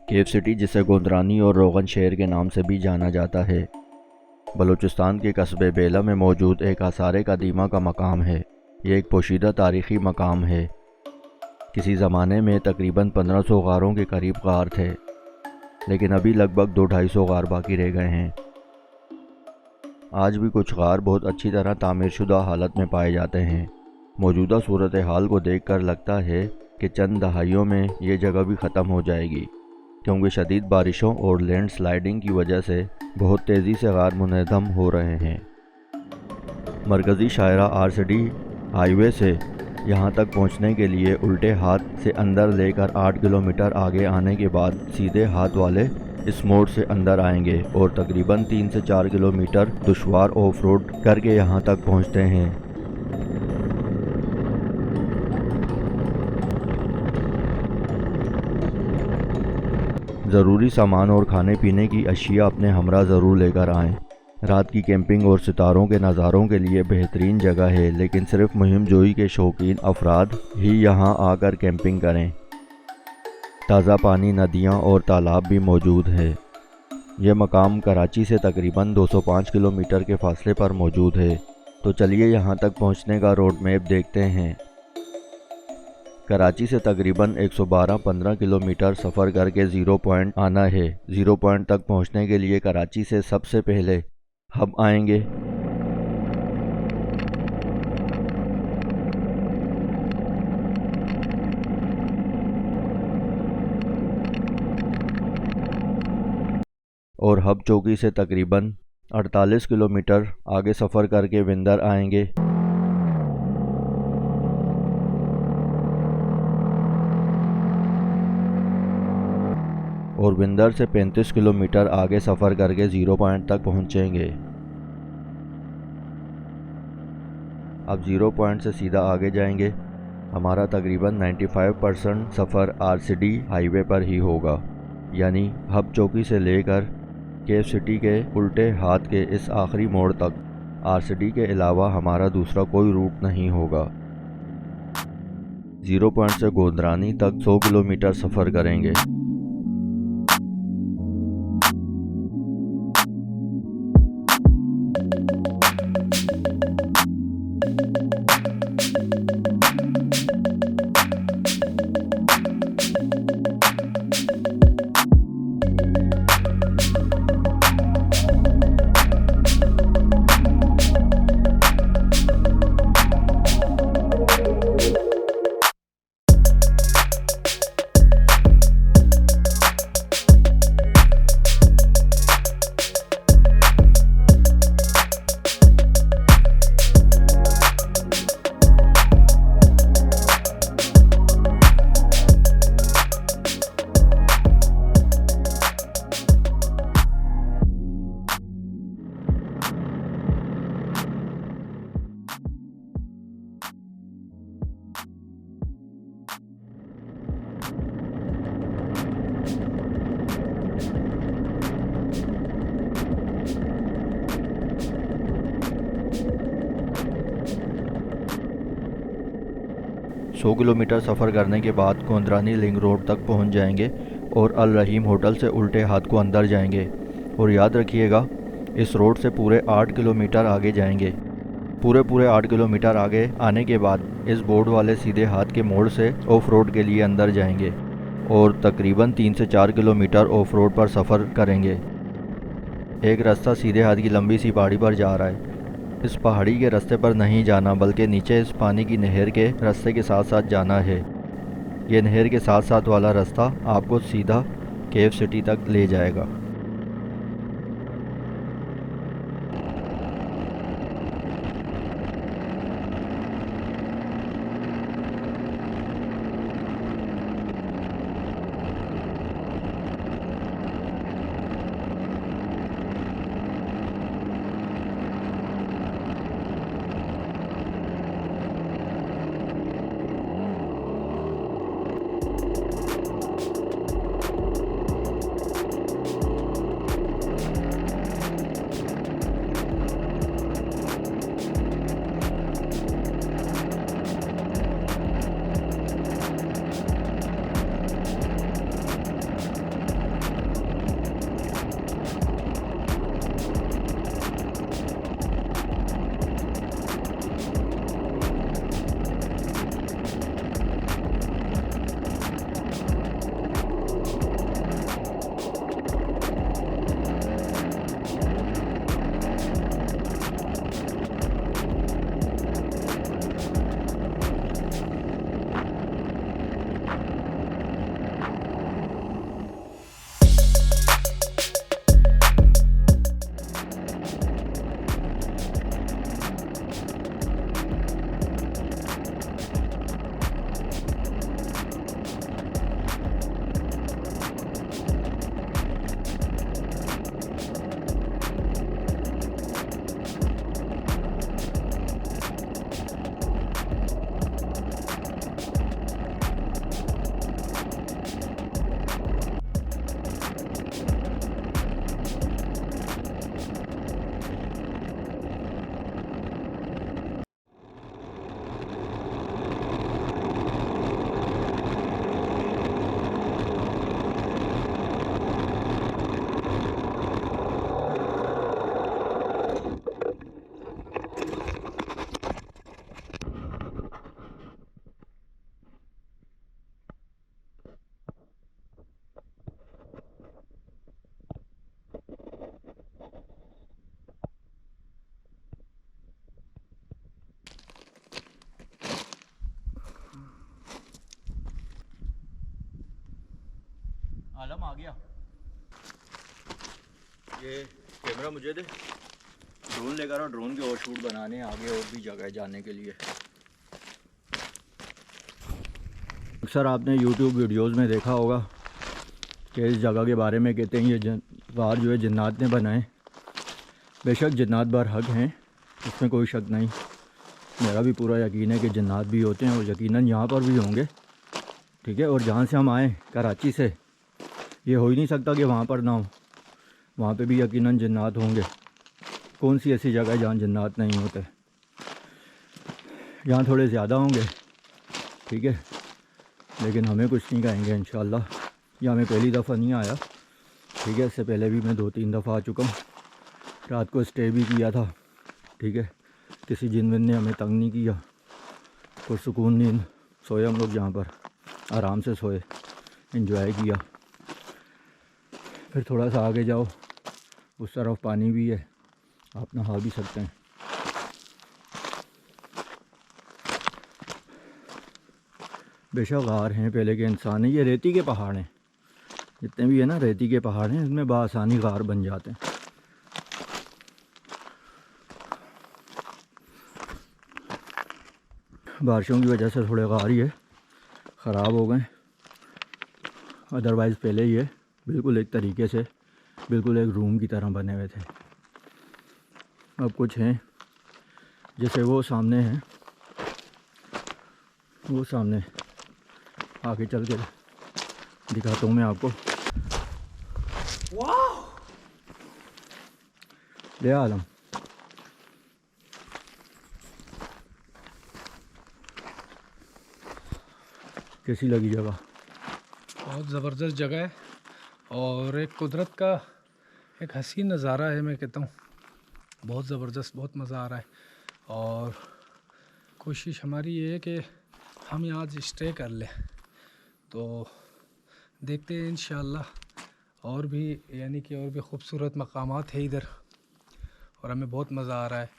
केव city, जिसे गोंदरानी और रोगन शहर के नाम से भी जाना जाता है, बलूचिस्तान के कस्बे बेला में मौजूद एक आसार कदीमा का मकाम है। ये एक पोशीदा तारीख़ी मकाम है। किसी ज़माने में तकरीबन 1500 गारों के करीब गार थे, लेकिन अभी लगभग 200-250 गार बाकी रह गए हैं। आज भी कुछ गार बहुत अच्छी तरह तामीरशुदा हालत में पाए जाते हैं। मौजूदा सूरत हाल को देखकर लगता है कि चंद दहाइयों में ये जगह भी ख़त्म हो जाएगी, क्योंकि शदीद बारिशों और लैंड स्लाइडिंग की वजह से बहुत तेज़ी से गार मुनहदम हो रहे हैं। मरकज़ी शाहरा RCD हाईवे से यहाँ तक पहुँचने के लिए उल्टे हाथ से अंदर लेकर 8 किलोमीटर आगे आने के बाद सीधे हाथ वाले इस मोड़ से अंदर आएंगे और तकरीबन 3 से 4 किलोमीटर दुश्वार ऑफ रोड करके यहाँ तक पहुँचते हैं। ज़रूरी सामान और खाने पीने की अशिया अपने हमरा ज़रूर लेकर आएं। रात की कैंपिंग और सितारों के नज़ारों के लिए बेहतरीन जगह है, लेकिन सिर्फ मुहिम जोई के शौकीन अफराद ही यहाँ आकर कैंपिंग करें। ताज़ा पानी, नदियाँ और तालाब भी मौजूद है। यह मकाम कराची से तकरीबन 205 किलोमीटर के फासले पर मौजूद है। तो चलिए यहाँ तक पहुँचने का रोड मैप देखते हैं। कराची से तकरीबन 112-15 किलोमीटर सफ़र करके ज़ीरो पॉइंट आना है। ज़ीरो पॉइंट तक पहुँचने के लिए कराची से सबसे पहले हब आएंगे। और हब चौकी से तकरीबन 48 किलोमीटर आगे सफ़र करके विंदर आएंगे। और विंदर से 35 किलोमीटर आगे सफ़र करके ज़ीरो पॉइंट तक पहुँचेंगे। अब ज़ीरो पॉइंट से सीधा आगे जाएंगे। हमारा तकरीबन 95% सफ़र RCD हाईवे पर ही होगा, यानी हब चौकी से लेकर केव सिटी के उल्टे हाथ के इस आखिरी मोड़ तक RCD के अलावा हमारा दूसरा कोई रूट नहीं होगा। ज़ीरो पॉइंट से गोंदरानी तक 100 किलोमीटर सफ़र करेंगे। सौ किलोमीटर सफ़र करने के बाद गोंदरानी लिंक रोड तक पहुंच जाएंगे और अल रहीम होटल से उल्टे हाथ को अंदर जाएंगे। और याद रखिएगा, इस रोड से पूरे 8 किलोमीटर आगे जाएंगे। पूरे 8 किलोमीटर आगे आने के बाद इस बोर्ड वाले सीधे हाथ के मोड़ से ऑफ रोड के लिए अंदर जाएंगे और तकरीबन 3 से 4 किलोमीटर ऑफ रोड पर सफ़र करेंगे। एक रास्ता सीधे हाथ की लंबी सी पहाड़ी पर जा रहा है। इस पहाड़ी के रास्ते पर नहीं जाना, बल्कि नीचे इस पानी की नहर के रास्ते के साथ साथ जाना है। ये नहर के साथ साथ वाला रास्ता आपको सीधा केव सिटी तक ले जाएगा। आलम आ गया। ये कैमरा मुझे दे, ड्रोन लेकर और ड्रोन के और शूट बनाने आगे और भी जगह जाने के लिए। अक्सर आपने YouTube वीडियोस में देखा होगा कि इस जगह के बारे में कहते हैं ये गार जो है जिन्नात ने बनाए। बेशक जिन्नात बार हक हैं, इसमें कोई शक नहीं। मेरा भी पूरा यकीन है कि जिन्नात भी होते हैं और यकीनन यहाँ पर भी होंगे, ठीक है। और जहाँ से हम आए कराची से, ये हो ही नहीं सकता कि वहाँ पर ना हो, वहाँ पे भी यकीनन जिन्नात होंगे। कौन सी ऐसी जगह है जहाँ जिन्नात नहीं होते? यहाँ थोड़े ज़्यादा होंगे, ठीक है, लेकिन हमें कुछ नहीं कहेंगे इंशाल्लाह। यहाँ मैं पहली दफ़ा नहीं आया, ठीक है, इससे पहले भी मैं 2-3 दफ़ा आ चुका हूँ। रात को स्टे भी किया था, ठीक है, किसी जिन विन ने हमें तंग नहीं किया, पुरसुकून नींद सोए हम लोग यहाँ पर, आराम से सोए, एंजॉय किया। फिर थोड़ा सा आगे जाओ, उस तरफ पानी भी है, आप नहा भी सकते हैं। बेशक गार हैं, पहले के इंसान हैं। ये रेती के पहाड़ हैं, जितने भी है ना रेती के पहाड़ हैं, इसमें बआसानी गार बन जाते हैं। बारिशों की वजह से थोड़े गार ये ख़राब हो गए, अदरवाइज़ पहले ये बिल्कुल एक तरीके से बिल्कुल एक रूम की तरह बने हुए थे। अब कुछ हैं, जैसे वो सामने हैं, वो सामने आगे चल के दिखाता हूँ मैं आपको। वाह, ले आलम, कैसी लगी जगह? बहुत ज़बरदस्त जगह है और एक कुदरत का एक हसीन नज़ारा है। मैं कहता हूँ बहुत ज़बरदस्त, बहुत मज़ा आ रहा है। और कोशिश हमारी ये है कि हम यहाँ आज स्टे कर लें, तो देखते हैं इंशाअल्लाह और भी, यानी कि और भी ख़ूबसूरत मकामात है इधर, और हमें बहुत मज़ा आ रहा है,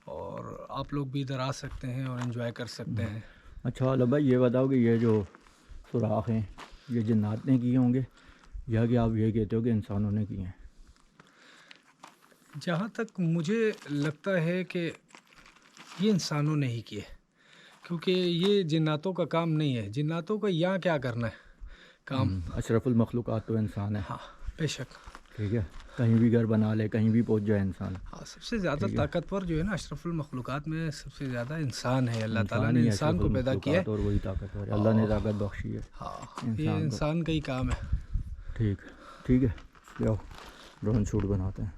और आप लोग भी इधर आ सकते हैं और एंजॉय कर सकते हैं। अच्छा वाला भाई, ये बताओ कि ये जो सुराख हैं ये जिन्नात ने किए होंगे या कि आप ये कहते हो कि इंसानों ने किए हैं? जहाँ तक मुझे लगता है कि ये इंसानों ने ही किए, क्योंकि ये जिन्नातों का काम नहीं है। जिन्नातों का यहाँ क्या करना है काम। अशरफुल मखलूक़ात तो इंसान है। हाँ बेशक। ठीक है, कहीं भी घर बना ले, कहीं भी पहुंच जाए इंसान। हाँ, सबसे ज़्यादा ठीक है। ताकतवर जो है ना अशरफुल मखलूक़ात में सबसे ज़्यादा इंसान है। अल्लाह ताला इंसान ने ही इंसान को अशरफुल पैदा किया है। मखलूक़ात और वही ताकतवर है, अल्लाह ने ताकत बख्शी है हाँ, ये इंसान को। इंसान का ही काम है। ठीक है, ठीक है, ले आओ ड्रोन शूट बनाते हैं।